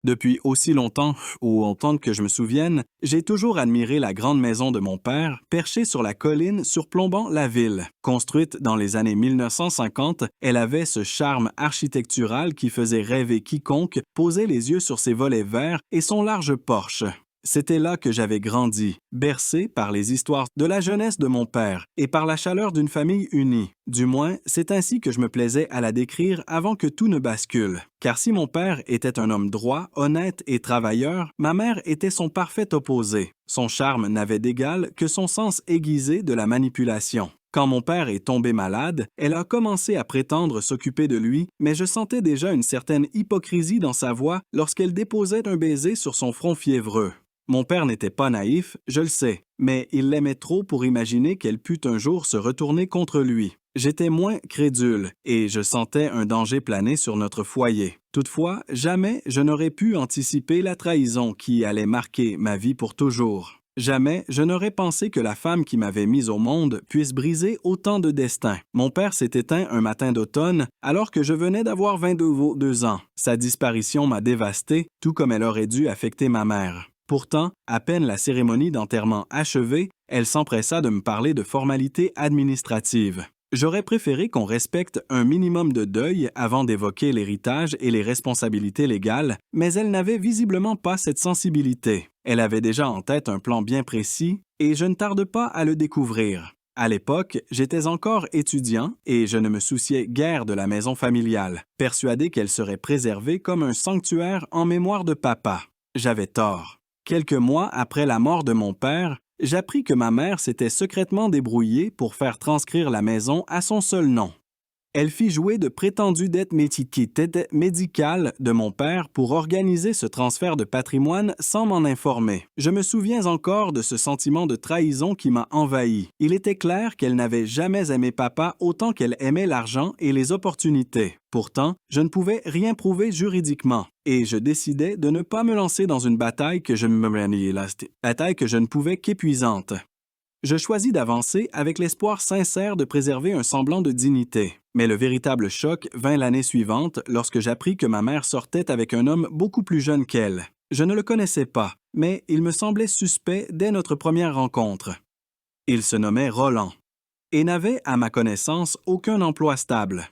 Depuis aussi longtemps, ou autant que je me souvienne, j'ai toujours admiré la grande maison de mon père, perchée sur la colline surplombant la ville. Construite dans les années 1950, elle avait ce charme architectural qui faisait rêver quiconque posait les yeux sur ses volets verts et son large porche. C'était là que j'avais grandi, bercé par les histoires de la jeunesse de mon père et par la chaleur d'une famille unie. Du moins, c'est ainsi que je me plaisais à la décrire avant que tout ne bascule. Car si mon père était un homme droit, honnête et travailleur, ma mère était son parfait opposé. Son charme n'avait d'égal que son sens aiguisé de la manipulation. Quand mon père est tombé malade, elle a commencé à prétendre s'occuper de lui, mais je sentais déjà une certaine hypocrisie dans sa voix lorsqu'elle déposait un baiser sur son front fiévreux. Mon père n'était pas naïf, je le sais, mais il l'aimait trop pour imaginer qu'elle pût un jour se retourner contre lui. J'étais moins crédule et je sentais un danger planer sur notre foyer. Toutefois, jamais je n'aurais pu anticiper la trahison qui allait marquer ma vie pour toujours. Jamais je n'aurais pensé que la femme qui m'avait mis au monde puisse briser autant de destins. Mon père s'est éteint un matin d'automne alors que je venais d'avoir 22 ans. Sa disparition m'a dévasté, tout comme elle aurait dû affecter ma mère. Pourtant, à peine la cérémonie d'enterrement achevée, elle s'empressa de me parler de formalités administratives. J'aurais préféré qu'on respecte un minimum de deuil avant d'évoquer l'héritage et les responsabilités légales, mais elle n'avait visiblement pas cette sensibilité. Elle avait déjà en tête un plan bien précis et je ne tarde pas à le découvrir. À l'époque, j'étais encore étudiant et je ne me souciais guère de la maison familiale, persuadé qu'elle serait préservée comme un sanctuaire en mémoire de papa. J'avais tort. Quelques mois après la mort de mon père, j'appris que ma mère s'était secrètement débrouillée pour faire transcrire la maison à son seul nom. Elle fit jouer de prétendues dettes médicales de mon père pour organiser ce transfert de patrimoine sans m'en informer. Je me souviens encore de ce sentiment de trahison qui m'a envahi. Il était clair qu'elle n'avait jamais aimé papa autant qu'elle aimait l'argent et les opportunités. Pourtant, je ne pouvais rien prouver juridiquement et je décidai de ne pas me lancer dans une bataille que je ne pouvais qu'épuisante. Je choisis d'avancer avec l'espoir sincère de préserver un semblant de dignité. Mais le véritable choc vint l'année suivante lorsque j'appris que ma mère sortait avec un homme beaucoup plus jeune qu'elle. Je ne le connaissais pas, mais il me semblait suspect dès notre première rencontre. Il se nommait Roland et n'avait, à ma connaissance, aucun emploi stable.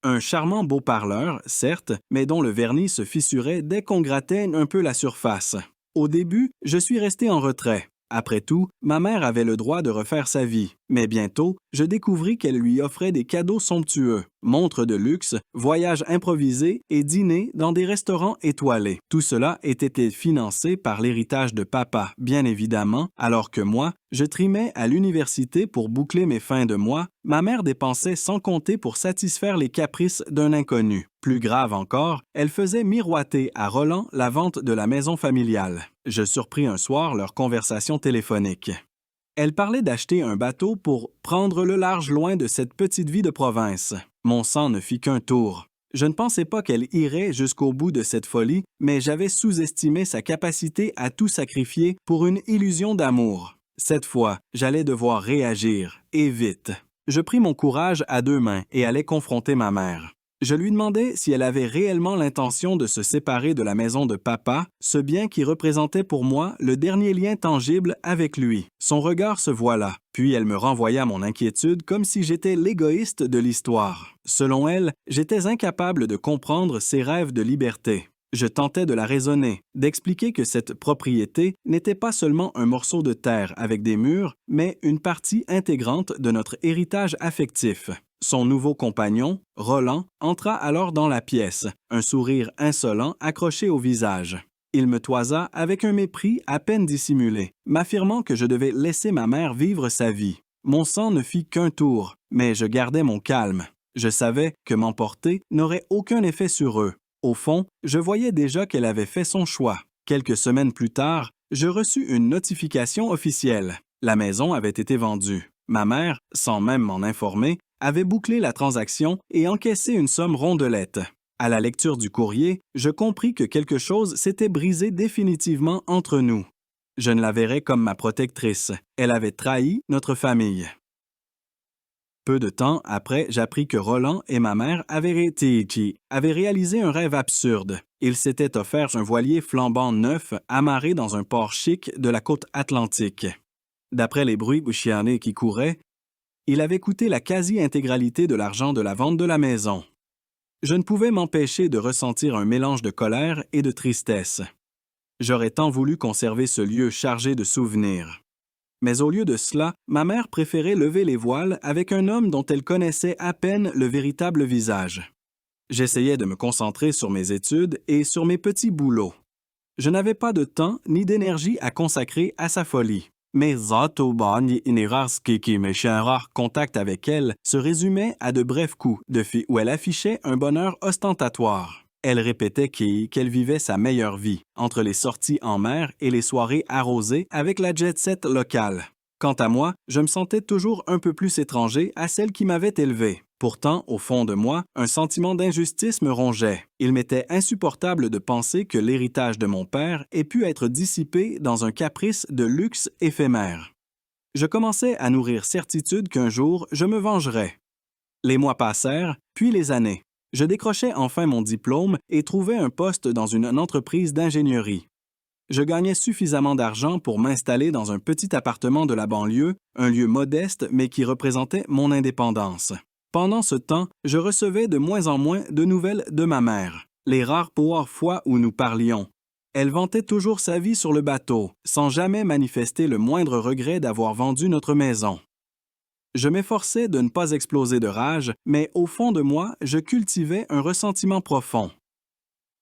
Un charmant beau parleur, certes, mais dont le vernis se fissurait dès qu'on grattait un peu la surface. Au début, je suis resté en retrait. Après tout, ma mère avait le droit de refaire sa vie, mais bientôt, je découvris qu'elle lui offrait des cadeaux somptueux, montres de luxe, voyages improvisés et dîners dans des restaurants étoilés. Tout cela était financé par l'héritage de papa, bien évidemment, alors que moi, je trimais à l'université pour boucler mes fins de mois, ma mère dépensait sans compter pour satisfaire les caprices d'un inconnu. Plus grave encore, elle faisait miroiter à Roland la vente de la maison familiale. Je surpris un soir leur conversation téléphonique. Elle parlait d'acheter un bateau pour prendre le large loin de cette petite vie de province. Mon sang ne fit qu'un tour. Je ne pensais pas qu'elle irait jusqu'au bout de cette folie, mais j'avais sous-estimé sa capacité à tout sacrifier pour une illusion d'amour. Cette fois, j'allais devoir réagir, et vite. Je pris mon courage à deux mains et allai confronter ma mère. Je lui demandai si elle avait réellement l'intention de se séparer de la maison de papa, ce bien qui représentait pour moi le dernier lien tangible avec lui. Son regard se voila, puis elle me renvoya mon inquiétude comme si j'étais l'égoïste de l'histoire. Selon elle, j'étais incapable de comprendre ses rêves de liberté. Je tentais de la raisonner, d'expliquer que cette propriété n'était pas seulement un morceau de terre avec des murs, mais une partie intégrante de notre héritage affectif. Son nouveau compagnon, Roland, entra alors dans la pièce, un sourire insolent accroché au visage. Il me toisa avec un mépris à peine dissimulé, m'affirmant que je devais laisser ma mère vivre sa vie. Mon sang ne fit qu'un tour, mais je gardais mon calme. Je savais que m'emporter n'aurait aucun effet sur eux. Au fond, je voyais déjà qu'elle avait fait son choix. Quelques semaines plus tard, je reçus une notification officielle. La maison avait été vendue. Ma mère, sans même m'en informer, avait bouclé la transaction et encaissé une somme rondelette. À la lecture du courrier, je compris que quelque chose s'était brisé définitivement entre nous. Je ne la verrais comme ma protectrice. Elle avait trahi notre famille. Peu de temps après, j'appris que Roland et ma mère avaient réalisé un rêve absurde. Ils s'étaient offerts un voilier flambant neuf amarré dans un port chic de la côte atlantique. D'après les bruits bouchianés qui couraient, il avait coûté la quasi-intégralité de l'argent de la vente de la maison. Je ne pouvais m'empêcher de ressentir un mélange de colère et de tristesse. J'aurais tant voulu conserver ce lieu chargé de souvenirs. Mais au lieu de cela, ma mère préférait lever les voiles avec un homme dont elle connaissait à peine le véritable visage. J'essayais de me concentrer sur mes études et sur mes petits boulots. Je n'avais pas de temps ni d'énergie à consacrer à sa folie. Mes rares contacts avec elle se résumaient à de brefs coups de fil où elle affichait un bonheur ostentatoire. Elle répétait qu'elle vivait sa meilleure vie, entre les sorties en mer et les soirées arrosées avec la jet-set locale. Quant à moi, je me sentais toujours un peu plus étranger à celle qui m'avait élevé. Pourtant, au fond de moi, un sentiment d'injustice me rongeait. Il m'était insupportable de penser que l'héritage de mon père ait pu être dissipé dans un caprice de luxe éphémère. Je commençais à nourrir certitude qu'un jour, je me vengerais. Les mois passèrent, puis les années. Je décrochai enfin mon diplôme et trouvai un poste dans une entreprise d'ingénierie. Je gagnais suffisamment d'argent pour m'installer dans un petit appartement de la banlieue, un lieu modeste mais qui représentait mon indépendance. Pendant ce temps, je recevais de moins en moins de nouvelles de ma mère. Les rares fois où nous parlions, elle vantait toujours sa vie sur le bateau, sans jamais manifester le moindre regret d'avoir vendu notre maison. Je m'efforçais de ne pas exploser de rage, mais au fond de moi, je cultivais un ressentiment profond.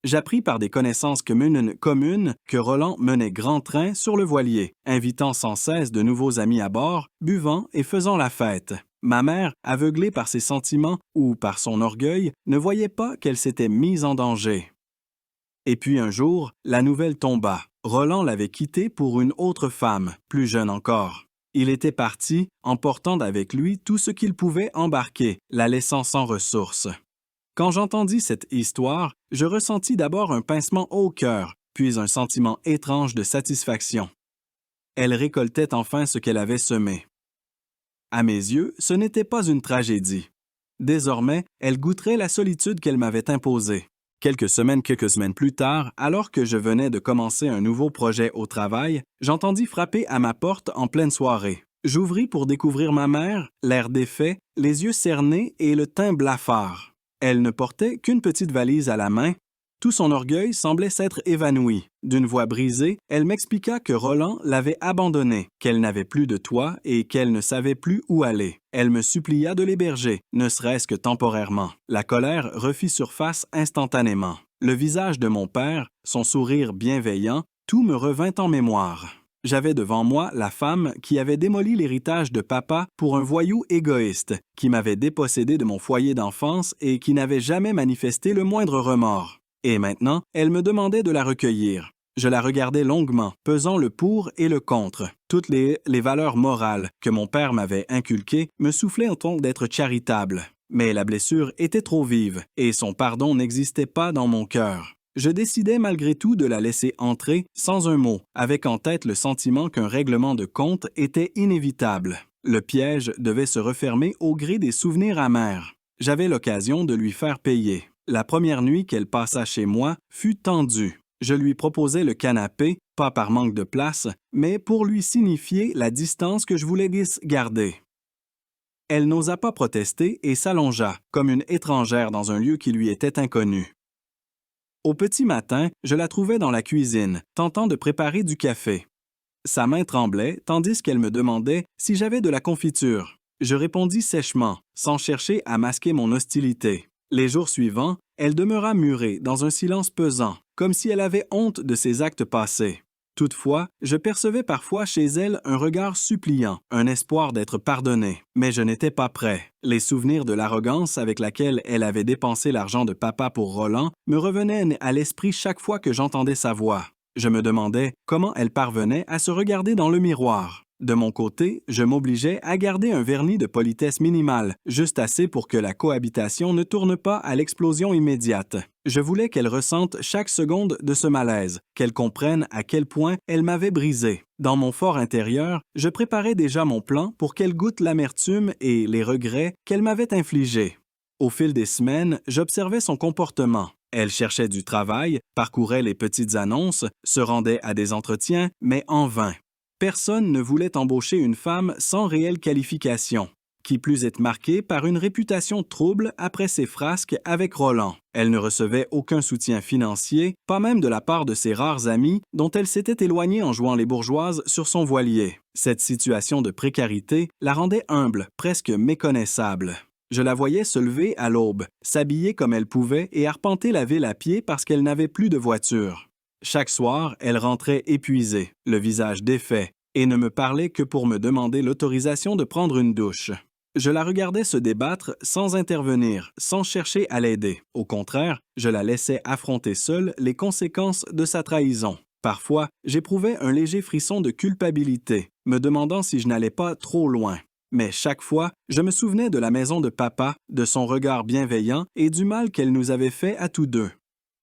J'appris par des connaissances communes que Roland menait grand train sur le voilier, invitant sans cesse de nouveaux amis à bord, buvant et faisant la fête. Ma mère, aveuglée par ses sentiments ou par son orgueil, ne voyait pas qu'elle s'était mise en danger. Et puis un jour, la nouvelle tomba. Roland l'avait quittée pour une autre femme, plus jeune encore. Il était parti, emportant avec lui tout ce qu'il pouvait embarquer, la laissant sans ressources. Quand j'entendis cette histoire, je ressentis d'abord un pincement au cœur, puis un sentiment étrange de satisfaction. Elle récoltait enfin ce qu'elle avait semé. À mes yeux, ce n'était pas une tragédie. Désormais, elle goûterait la solitude qu'elle m'avait imposée. Quelques semaines plus tard, alors que je venais de commencer un nouveau projet au travail, j'entendis frapper à ma porte en pleine soirée. J'ouvris pour découvrir ma mère, l'air défait, les yeux cernés et le teint blafard. Elle ne portait qu'une petite valise à la main. Tout son orgueil semblait s'être évanoui. D'une voix brisée, elle m'expliqua que Roland l'avait abandonnée, qu'elle n'avait plus de toit et qu'elle ne savait plus où aller. Elle me supplia de l'héberger, ne serait-ce que temporairement. La colère refit surface instantanément. Le visage de mon père, son sourire bienveillant, tout me revint en mémoire. J'avais devant moi la femme qui avait démoli l'héritage de papa pour un voyou égoïste, qui m'avait dépossédé de mon foyer d'enfance et qui n'avait jamais manifesté le moindre remords. Et maintenant, elle me demandait de la recueillir. Je la regardais longuement, pesant le pour et le contre. Toutes les valeurs morales que mon père m'avait inculquées me soufflaient en ton d'être charitable. Mais la blessure était trop vive, et son pardon n'existait pas dans mon cœur. Je décidai malgré tout de la laisser entrer sans un mot, avec en tête le sentiment qu'un règlement de compte était inévitable. Le piège devait se refermer au gré des souvenirs amers. J'avais l'occasion de lui faire payer. La première nuit qu'elle passa chez moi fut tendue. Je lui proposai le canapé, pas par manque de place, mais pour lui signifier la distance que je voulais garder. Elle n'osa pas protester et s'allongea, comme une étrangère dans un lieu qui lui était inconnu. Au petit matin, je la trouvais dans la cuisine, tentant de préparer du café. Sa main tremblait, tandis qu'elle me demandait si j'avais de la confiture. Je répondis sèchement, sans chercher à masquer mon hostilité. Les jours suivants, elle demeura murée dans un silence pesant, comme si elle avait honte de ses actes passés. Toutefois, je percevais parfois chez elle un regard suppliant, un espoir d'être pardonnée. Mais je n'étais pas prêt. Les souvenirs de l'arrogance avec laquelle elle avait dépensé l'argent de papa pour Roland me revenaient à l'esprit chaque fois que j'entendais sa voix. Je me demandais comment elle parvenait à se regarder dans le miroir. De mon côté, je m'obligeais à garder un vernis de politesse minimale, juste assez pour que la cohabitation ne tourne pas à l'explosion immédiate. Je voulais qu'elle ressente chaque seconde de ce malaise, qu'elle comprenne à quel point elle m'avait brisé. Dans mon fort intérieur, je préparais déjà mon plan pour qu'elle goûte l'amertume et les regrets qu'elle m'avait infligés. Au fil des semaines, j'observais son comportement. Elle cherchait du travail, parcourait les petites annonces, se rendait à des entretiens, mais en vain. Personne ne voulait embaucher une femme sans réelle qualification, qui plus est marquée par une réputation trouble après ses frasques avec Roland. Elle ne recevait aucun soutien financier, pas même de la part de ses rares amis dont elle s'était éloignée en jouant les bourgeoises sur son voilier. Cette situation de précarité la rendait humble, presque méconnaissable. Je la voyais se lever à l'aube, s'habiller comme elle pouvait et arpenter la ville à pied parce qu'elle n'avait plus de voiture. Chaque soir, elle rentrait épuisée, le visage défait, et ne me parlait que pour me demander l'autorisation de prendre une douche. Je la regardais se débattre sans intervenir, sans chercher à l'aider. Au contraire, je la laissais affronter seule les conséquences de sa trahison. Parfois, j'éprouvais un léger frisson de culpabilité, me demandant si je n'allais pas trop loin. Mais chaque fois, je me souvenais de la maison de papa, de son regard bienveillant et du mal qu'elle nous avait fait à tous deux.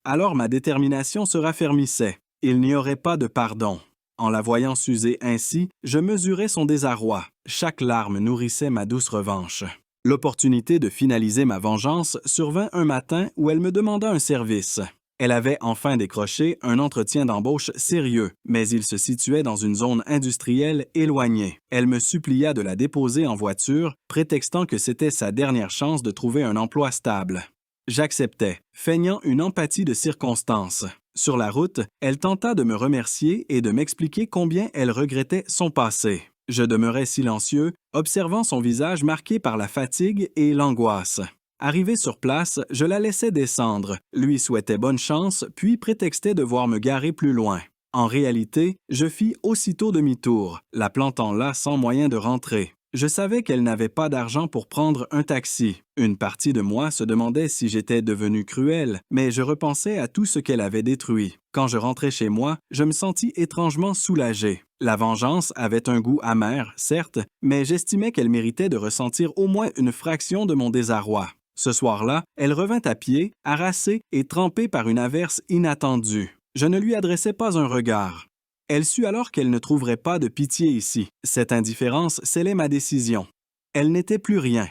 Alors ma détermination se raffermissait. Il n'y aurait pas de pardon. En la voyant s'user ainsi, je mesurais son désarroi. Chaque larme nourrissait ma douce revanche. L'opportunité de finaliser ma vengeance survint un matin où elle me demanda un service. Elle avait enfin décroché un entretien d'embauche sérieux, mais il se situait dans une zone industrielle éloignée. Elle me supplia de la déposer en voiture, prétextant que c'était sa dernière chance de trouver un emploi stable. J'acceptais, feignant une empathie de circonstance. Sur la route, elle tenta de me remercier et de m'expliquer combien elle regrettait son passé. Je demeurais silencieux, observant son visage marqué par la fatigue et l'angoisse. Arrivé sur place, je la laissais descendre, lui souhaitais bonne chance, puis prétextais devoir me garer plus loin. En réalité, je fis aussitôt demi-tour, la plantant là sans moyen de rentrer. Je savais qu'elle n'avait pas d'argent pour prendre un taxi. Une partie de moi se demandait si j'étais devenu cruel, mais je repensais à tout ce qu'elle avait détruit. Quand je rentrai chez moi, je me sentis étrangement soulagé. La vengeance avait un goût amer, certes, mais j'estimais qu'elle méritait de ressentir au moins une fraction de mon désarroi. Ce soir-là, elle revint à pied, harassée et trempée par une averse inattendue. Je ne lui adressai pas un regard. Elle sut alors qu'elle ne trouverait pas de pitié ici. Cette indifférence scellait ma décision. Elle n'était plus rien.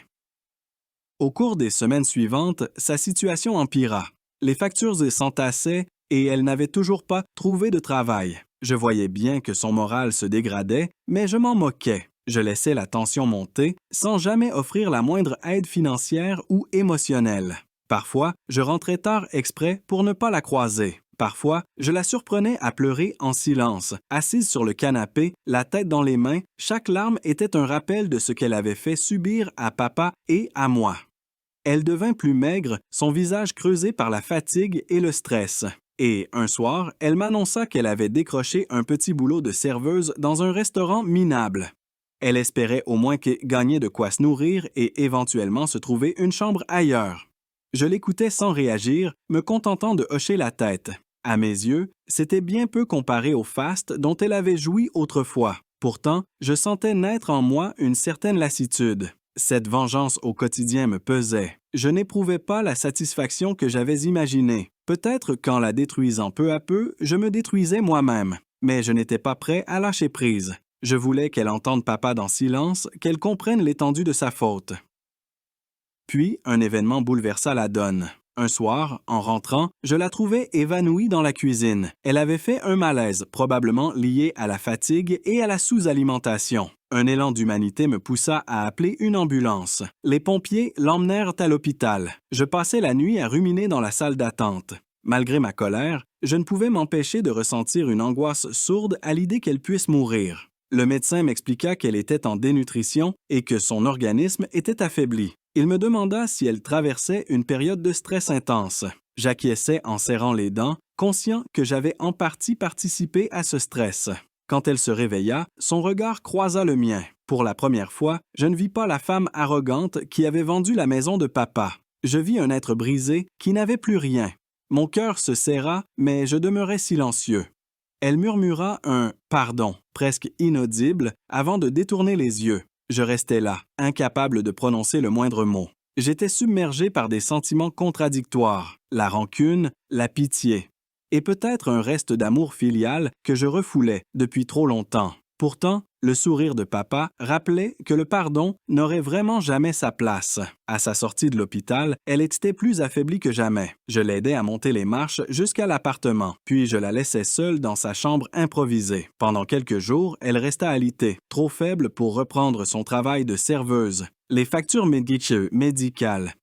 Au cours des semaines suivantes, sa situation empira. Les factures s'entassaient et elle n'avait toujours pas trouvé de travail. Je voyais bien que son moral se dégradait, mais je m'en moquais. Je laissais la tension monter sans jamais offrir la moindre aide financière ou émotionnelle. Parfois, je rentrais tard exprès pour ne pas la croiser. Parfois, je la surprenais à pleurer en silence, assise sur le canapé, la tête dans les mains. Chaque larme était un rappel de ce qu'elle avait fait subir à papa et à moi. Elle devint plus maigre, son visage creusé par la fatigue et le stress. Et, un soir, elle m'annonça qu'elle avait décroché un petit boulot de serveuse dans un restaurant minable. Elle espérait au moins gagner de quoi se nourrir et éventuellement se trouver une chambre ailleurs. Je l'écoutais sans réagir, me contentant de hocher la tête. À mes yeux, c'était bien peu comparé au faste dont elle avait joui autrefois. Pourtant, je sentais naître en moi une certaine lassitude. Cette vengeance au quotidien me pesait. Je n'éprouvais pas la satisfaction que j'avais imaginée. Peut-être qu'en la détruisant peu à peu, je me détruisais moi-même. Mais je n'étais pas prêt à lâcher prise. Je voulais qu'elle entende papa dans silence, qu'elle comprenne l'étendue de sa faute. Puis, un événement bouleversa la donne. Un soir, en rentrant, je la trouvais évanouie dans la cuisine. Elle avait fait un malaise, probablement lié à la fatigue et à la sous-alimentation. Un élan d'humanité me poussa à appeler une ambulance. Les pompiers l'emmenèrent à l'hôpital. Je passais la nuit à ruminer dans la salle d'attente. Malgré ma colère, je ne pouvais m'empêcher de ressentir une angoisse sourde à l'idée qu'elle puisse mourir. Le médecin m'expliqua qu'elle était en dénutrition et que son organisme était affaibli. Il me demanda si elle traversait une période de stress intense. J'acquiesçais en serrant les dents, conscient que j'avais en partie participé à ce stress. Quand elle se réveilla, son regard croisa le mien. Pour la première fois, je ne vis pas la femme arrogante qui avait vendu la maison de papa. Je vis un être brisé qui n'avait plus rien. Mon cœur se serra, mais je demeurais silencieux. Elle murmura un « pardon » presque inaudible avant de détourner les yeux. Je restais là, incapable de prononcer le moindre mot. J'étais submergé par des sentiments contradictoires, la rancune, la pitié, et peut-être un reste d'amour filial que je refoulais depuis trop longtemps. Pourtant, le sourire de papa rappelait que le pardon n'aurait vraiment jamais sa place. À sa sortie de l'hôpital, elle était plus affaiblie que jamais. Je l'aidais à monter les marches jusqu'à l'appartement, puis je la laissais seule dans sa chambre improvisée. Pendant quelques jours, elle resta alitée, trop faible pour reprendre son travail de serveuse. Les factures médicales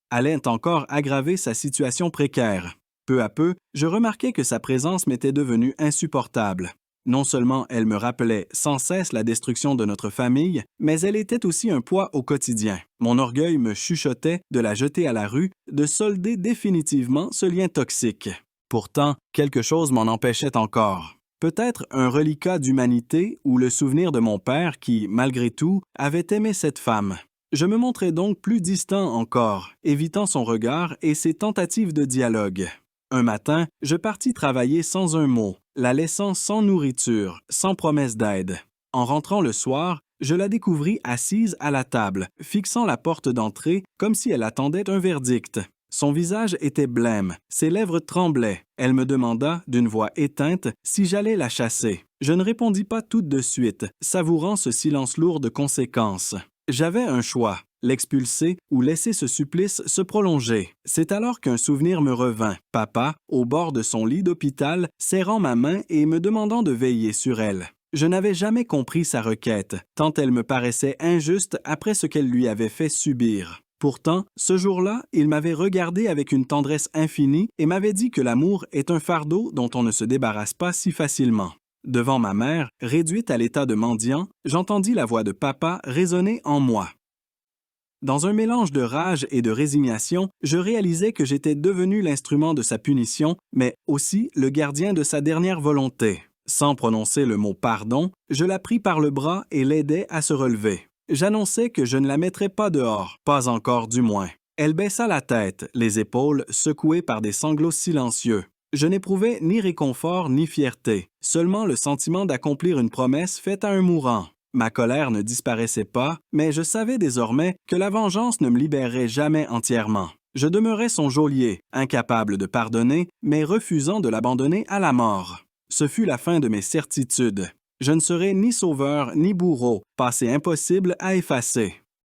allaient encore aggraver sa situation précaire. Peu à peu, je remarquai que sa présence m'était devenue insupportable. Non seulement elle me rappelait sans cesse la destruction de notre famille, mais elle était aussi un poids au quotidien. Mon orgueil me chuchotait de la jeter à la rue, de solder définitivement ce lien toxique. Pourtant, quelque chose m'en empêchait encore. Peut-être un reliquat d'humanité ou le souvenir de mon père qui, malgré tout, avait aimé cette femme. Je me montrais donc plus distant encore, évitant son regard et ses tentatives de dialogue. Un matin, je partis travailler sans un mot, la laissant sans nourriture, sans promesse d'aide. En rentrant le soir, je la découvris assise à la table, fixant la porte d'entrée comme si elle attendait un verdict. Son visage était blême, ses lèvres tremblaient. Elle me demanda, d'une voix éteinte, si j'allais la chasser. Je ne répondis pas tout de suite, savourant ce silence lourd de conséquences. J'avais un choix, l'expulser ou laisser ce supplice se prolonger. C'est alors qu'un souvenir me revint. Papa, au bord de son lit d'hôpital, serrant ma main et me demandant de veiller sur elle. Je n'avais jamais compris sa requête, tant elle me paraissait injuste après ce qu'elle lui avait fait subir. Pourtant, ce jour-là, il m'avait regardé avec une tendresse infinie et m'avait dit que l'amour est un fardeau dont on ne se débarrasse pas si facilement. Devant ma mère, réduite à l'état de mendiant, j'entendis la voix de papa résonner en moi. Dans un mélange de rage et de résignation, je réalisais que j'étais devenu l'instrument de sa punition, mais aussi le gardien de sa dernière volonté. Sans prononcer le mot « pardon », je la pris par le bras et l'aidai à se relever. J'annonçai que je ne la mettrais pas dehors, pas encore du moins. Elle baissa la tête, les épaules secouées par des sanglots silencieux. Je n'éprouvais ni réconfort ni fierté, seulement le sentiment d'accomplir une promesse faite à un mourant. Ma colère ne disparaissait pas, mais je savais désormais que la vengeance ne me libérerait jamais entièrement. Je demeurais son geôlier, incapable de pardonner, mais refusant de l'abandonner à la mort. Ce fut la fin de mes certitudes. Je ne serai ni sauveur ni bourreau, passé impossible à effacer.